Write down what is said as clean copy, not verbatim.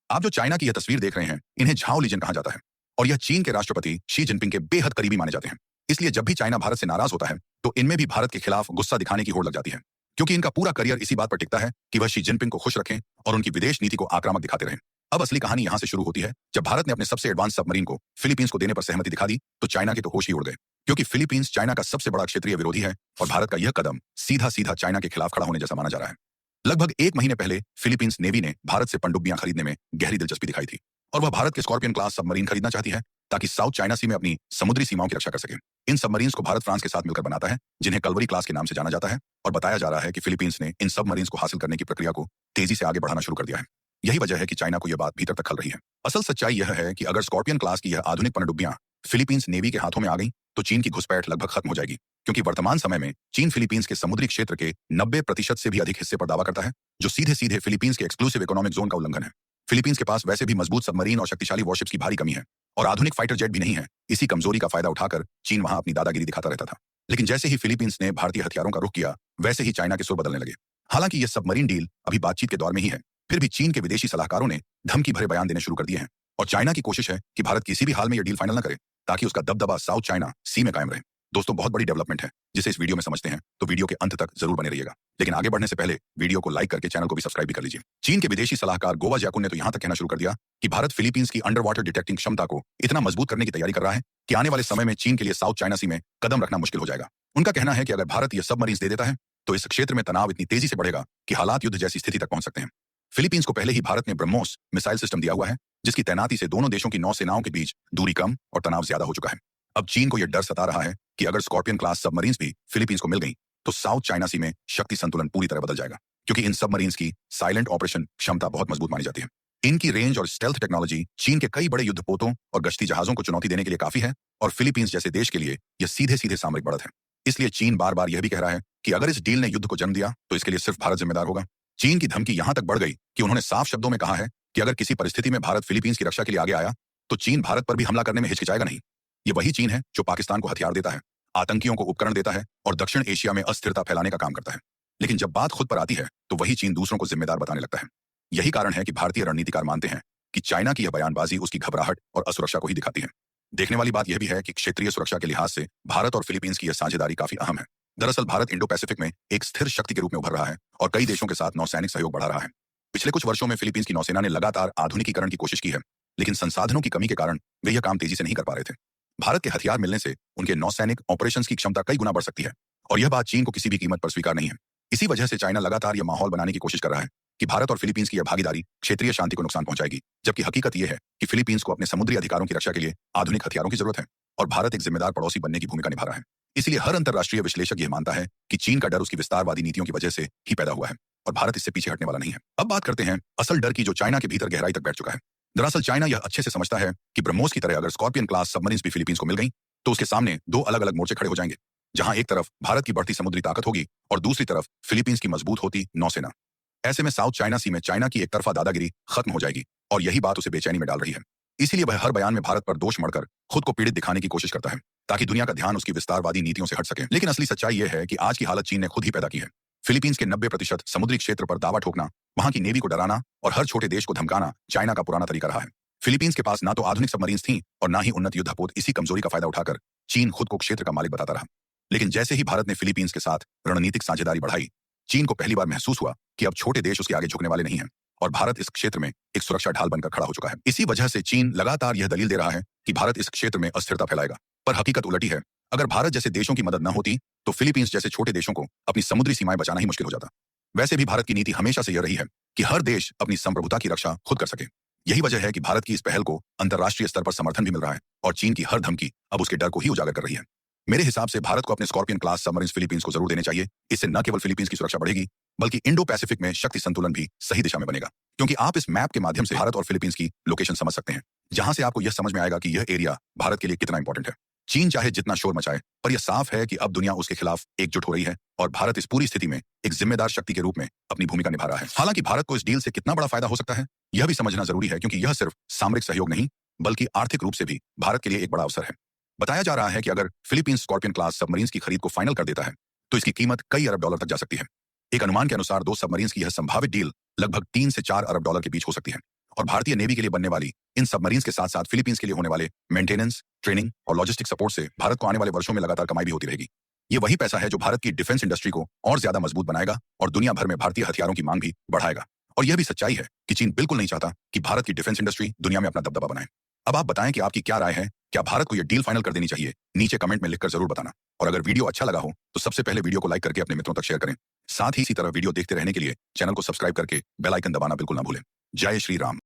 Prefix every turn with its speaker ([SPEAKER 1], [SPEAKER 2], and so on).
[SPEAKER 1] आप जो चाइना की यह तस्वीर देख रहे हैं, इन्हें झाओ लीजन कहा जाता है और यह चीन के राष्ट्रपति शी जिनपिंग के बेहद करीबी माने जाते हैं। इसलिए जब भी चाइना भारत से नाराज होता है तो इनमें भी भारत के खिलाफ गुस्सा दिखाने की होड़ लग जाती है, क्योंकि इनका पूरा करियर इसी बात पर टिकता है कि वह शी जिनपिंग को खुश रखें और उनकी विदेश नीति को आक्रामक दिखाते रहें। अब असली कहानी यहां से शुरू होती है जब भारत ने अपने सबसे एडवांस सबमरीन को फिलीपींस को देने पर सहमति दिखा दी तो चाइना के तो होश ही उड़ गए, क्योंकि फिलीपींस चाइना का सबसे बड़ा क्षेत्रीय विरोधी है और भारत का यह कदम सीधा सीधा चाइना के खिलाफ खड़ा होने जैसा माना जा रहा है। लगभग 1 महीने पहले फिलीपींस नेवी ने भारत से पनडुब्बियां खरीदने में गहरी दिलचस्पी दिखाई थी और वह भारत के स्कॉर्पियन क्लास सबमरीन खरीदना चाहती है ताकि साउथ चाइना सी में अपनी समुद्री सीमाओं की रक्षा कर सके। इन सबमरीन्स को भारत फ्रांस के साथ मिलकर बनाता है, जिन्हें कलवरी क्लास के नाम से जाना जाता है, और बताया जा रहा है कि फिलीपींस ने इन सबमरीन्स को हासिल करने की प्रक्रिया को तेजी से आगे बढ़ाना शुरू कर दिया है। यही वजह है कि चाइना को यह बात भीतर तक खल रही है। असल सच्चाई यह है कि अगर स्कॉर्पियन क्लास की यह आधुनिक पनडुब्बियां फिलीपींस नेवी के हाथों में आ गई तो चीन की घुसपैठ लगभग खत्म हो जाएगी, क्योंकि वर्तमान समय में चीन फिलीपींस के समुद्री क्षेत्र के 90% से भी अधिक हिस्से पर दावा करता है, जो सीधे सीधे फिलीपींस के एक्सक्लूसिव इकोनॉमिक जोन का उल्लंघन है। फिलीपींस के पास वैसे भी मजबूत सबमरीन और शक्तिशाली वॉरशिप्स की भारी कमी है और आधुनिक फाइटर जेट भी नहीं है। इसी कमजोरी का फायदा उठाकर चीन वहां अपनी दादागिरी दिखाता रहता था। लेकिन जैसे ही फिलीपींस ने भारतीय हथियारों का रुख किया, वैसे ही चाइना के सुर बदलने लगे। हालांकि यह सबमरीन डील अभी बातचीत के दौर में ही है, फिर भी चीन के विदेशी सलाहकारों ने धमकी भरे बयान देने शुरू कर दिए हैं और चाइना की कोशिश है कि भारत किसी भी हाल में यह डील फाइनल न करे ताकि उसका दबदबा साउथ चाइना सी में कायम रहे। दोस्तों, बहुत बड़ी डेवलपमेंट है जिसे इस वीडियो में समझते हैं, तो वीडियो के अंत तक जरूर बने रहिएगा। लेकिन आगे बढ़ने से पहले वीडियो को लाइक करके चैनल को भी सब्सक्राइब भी कर लीजिए। चीन के विदेशी सलाहकार गोवा जैकुन ने तो यहां तक कहना शुरू कर दिया कि भारत फिलीपींस की अंडर वाटर डिटेक्टिंग क्षमता को इतना मजबूत करने की तैयारी कर रहा है कि आने वाले समय में चीन के लिए साउथ चाइना सी में कदम रखना मुश्किल हो जाएगा। उनका कहना है कि अगर भारत यह सबमरीन्स दे देता है तो इस क्षेत्र में तनाव इतनी तेजी से बढ़ेगा कि हालात युद्ध जैसी स्थिति तक पहुंच सकते हैं। फिलीपींस को पहले ही भारत ने ब्रह्मोस मिसाइल सिस्टम दिया हुआ है, जिसकी तैनाती से दोनों देशों की नौसेनाओं के बीच दूरी कम और तनाव ज्यादा हो चुका है। अब चीन को यह डर सता रहा है कि अगर स्कॉर्पियन क्लास सबमरीन्स भी फिलीपींस को मिल गई तो साउथ चाइना सी में शक्ति संतुलन पूरी तरह बदल जाएगा, क्योंकि इन सबमरीन्स की साइलेंट ऑपरेशन क्षमता बहुत मजबूत मानी जाती है। इनकी रेंज और स्टेल्थ टेक्नोलॉजी चीन के कई बड़े युद्धपोतों और गश्ती जहाजों को चुनौती देने के लिए काफी है और फिलीपींस जैसे देश के लिए यह सीधे सीधे सामरिक बढ़त है। इसलिए चीन बार बार यह भी कह रहा है कि अगर इस डील ने युद्ध को जन्म दिया तो इसके लिए सिर्फ भारत जिम्मेदार होगा। चीन की धमकी यहां तक बढ़ गई कि उन्होंने साफ शब्दों में कहा है कि अगर किसी परिस्थिति में भारत फिलीपींस की रक्षा के लिए आगे आया तो चीन भारत पर भी हमला करने में हिचकिचाएगा नहीं। ये वही चीन है जो पाकिस्तान को हथियार देता है, आतंकियों को उपकरण देता है और दक्षिण एशिया में अस्थिरता फैलाने का काम करता है। लेकिन जब बात खुद पर आती है तो वही चीन दूसरों को जिम्मेदार बताने लगता है। यही कारण है कि भारतीय रणनीतिकार मानते हैं कि चाइना की यह बयानबाजी उसकी घबराहट और असुरक्षा को ही दिखाती है। देखने वाली बात यह भी है कि क्षेत्रीय सुरक्षा के लिहाज से भारत और फिलीपींस की यह साझेदारी काफी अहम है। दरअसल भारत इंडो पैसिफिक में एक स्थिर शक्ति के रूप में उभर रहा है और कई देशों के साथ नौसैनिक सहयोग बढ़ा रहा है। पिछले कुछ वर्षों में फिलीपींस की नौसेना ने लगातार आधुनिकीकरण की कोशिश की है, लेकिन संसाधनों की कमी के कारण वे यह काम तेजी से नहीं कर पा रहे थे। भारत के हथियार मिलने से उनके नौसैनिक ऑपरेशंस की क्षमता कई गुना बढ़ सकती है और यह बात चीन को किसी भी कीमत पर स्वीकार नहीं है। इसी वजह से चाइना लगातार यह माहौल बनाने की कोशिश कर रहा है कि भारत और फिलीपींस की यह भागीदारी क्षेत्रीय शांति को नुकसान पहुंचाएगी, जबकि हकीकत यह है कि फिलीपींस को अपने समुद्री अधिकारों की रक्षा के लिए आधुनिक हथियारों की जरूरत है और भारत एक जिम्मेदार पड़ोसी बनने की भूमिका निभा रहा है। इसलिए हर अंतर्राष्ट्रीय विश्लेषक यह मानता है कि चीन का डर उसकी विस्तारवादी नीतियों की वजह से ही पैदा हुआ है और भारत इससे पीछे हटने वाला नहीं है। अब बात करते हैं असल डर की, जो चाइना के भीतर गहराई तक बैठ चुका है। दरअसल चाइना यह अच्छे से समझता है कि ब्रह्मोस की तरह अगर स्कॉर्पियन क्लास सबमरीन्स भी फिलीपींस को मिल गई तो उसके सामने दो अलग अलग मोर्चे खड़े हो जाएंगे, जहां एक तरफ भारत की बढ़ती समुद्री ताकत होगी और दूसरी तरफ फिलीपींस की मजबूत होती नौसेना। ऐसे में साउथ चाइना सी में चाइना की एक तरफा दादागिरी खत्म हो जाएगी और यही बात उसे बेचैनी में डाल रही है। इसीलिए वह हर बयान में भारत पर दोष मढ़कर खुद को पीड़ित दिखाने की कोशिश करता है ताकि दुनिया का ध्यान उसकी विस्तारवादी नीतियों से हट सके। लेकिन असली सच्चाई यह है कि आज की हालत चीन ने खुद ही पैदा की है। फिलीपींस के 90% समुद्री क्षेत्र पर दावा ठोकना, वहां की नेवी को डराना और हर छोटे देश को धमकाना चाइना का पुराना तरीका रहा है। फिलीपींस के पास ना तो आधुनिक सबमरीन्स थीं और ना ही उन्नत युद्धपोत। इसी कमजोरी का फायदा उठाकर चीन खुद को क्षेत्र का मालिक बताता रहा। लेकिन जैसे ही भारत ने फिलीपींस के साथ रणनीतिक साझेदारी बढ़ाई, चीन को पहली बार महसूस हुआ कि अब छोटे देश उसके आगे झुकने वाले नहीं हैं और भारत इस क्षेत्र में एक सुरक्षा ढाल बनकर खड़ा हो चुका है। इसी वजह से चीन लगातार यह दलील दे रहा है कि भारत इस क्षेत्र में अस्थिरता फैलाएगा, पर हकीकत उलटी है। अगर भारत जैसे देशों की मदद न होती तो फिलीपींस जैसे छोटे देशों को अपनी समुद्री सीमाएं बचाना ही मुश्किल हो जाता। वैसे भी भारत की नीति हमेशा से यह रही है कि हर देश अपनी संप्रभुता की रक्षा खुद कर सके। यही वजह है कि भारत की इस पहल को अंतर्राष्ट्रीय स्तर पर समर्थन भी मिल रहा है और चीन की हर धमकी अब उसके डर को ही उजागर कर रही है। मेरे हिसाब से भारत को अपने स्कॉर्पियन क्लास सबमरीन्स फिलीपींस को जरूर देने चाहिए। इससे न केवल फिलीपींस की सुरक्षा बढ़ेगी बल्कि इंडो पैसिफिक में शक्ति संतुलन भी सही दिशा में बनेगा, क्योंकि आप इस मैप के माध्यम से भारत और फिलीपींस की लोकेशन समझ सकते हैं, जहां से आपको यह समझ में आएगा कि यह एरिया भारत के लिए कितना इंपॉर्टेंट है। चीन चाहे जितना शोर मचाए, पर यह साफ है कि अब दुनिया उसके खिलाफ एकजुट हो रही है और भारत इस पूरी स्थिति में एक जिम्मेदार शक्ति के रूप में अपनी भूमिका निभा रहा है। हालांकि भारत को इस डील से कितना बड़ा फायदा हो सकता है यह भी समझना जरूरी है, क्योंकि यह सिर्फ सामरिक सहयोग नहीं बल्कि आर्थिक रूप से भी भारत के लिए एक बड़ा अवसर है। बताया जा रहा है कि अगर फिलीपींस स्कॉर्पियन क्लास सबमरीन्स की खरीद को फाइनल कर देता है तो इसकी कीमत कई अरब डॉलर तक जा सकती है। एक अनुमान के अनुसार 2 सबमरीन्स की यह संभावित डील लगभग 3 से 4 अरब डॉलर के बीच हो सकती है। और भारतीय नेवी के लिए बनने वाली इन सबमरीन्स के साथ साथ फिलीपींस के लिए होने वाले मेंटेनेंस, ट्रेनिंग और लॉजिस्टिक सपोर्ट से भारत को आने वाले वर्षों में लगातार कमाई भी होती रहेगी। ये वही पैसा है जो भारत की डिफेंस इंडस्ट्री को और ज्यादा मजबूत बनाएगा और दुनिया भर में भारतीय हथियारों की मांग भी बढ़ाएगा। और यह भी सच्चाई है कि चीन बिल्कुल नहीं चाहता कि भारत की डिफेंस इंडस्ट्री दुनिया में अपना दबदबा बनाए। अब आप बताएं कि आपकी क्या राय है, क्या भारत को यह डील फाइनल कर देनी चाहिए? नीचे कमेंट में लिखकर जरूर बताना। और अगर वीडियो अच्छा लगा हो तो सबसे पहले वीडियो को लाइक करके अपने मित्रों तक शेयर करें। साथ ही इसी तरह वीडियो देखते रहने के लिए चैनल को सब्सक्राइब करके बेल आइकन दबाना बिल्कुल ना भूलें। जय श्री राम।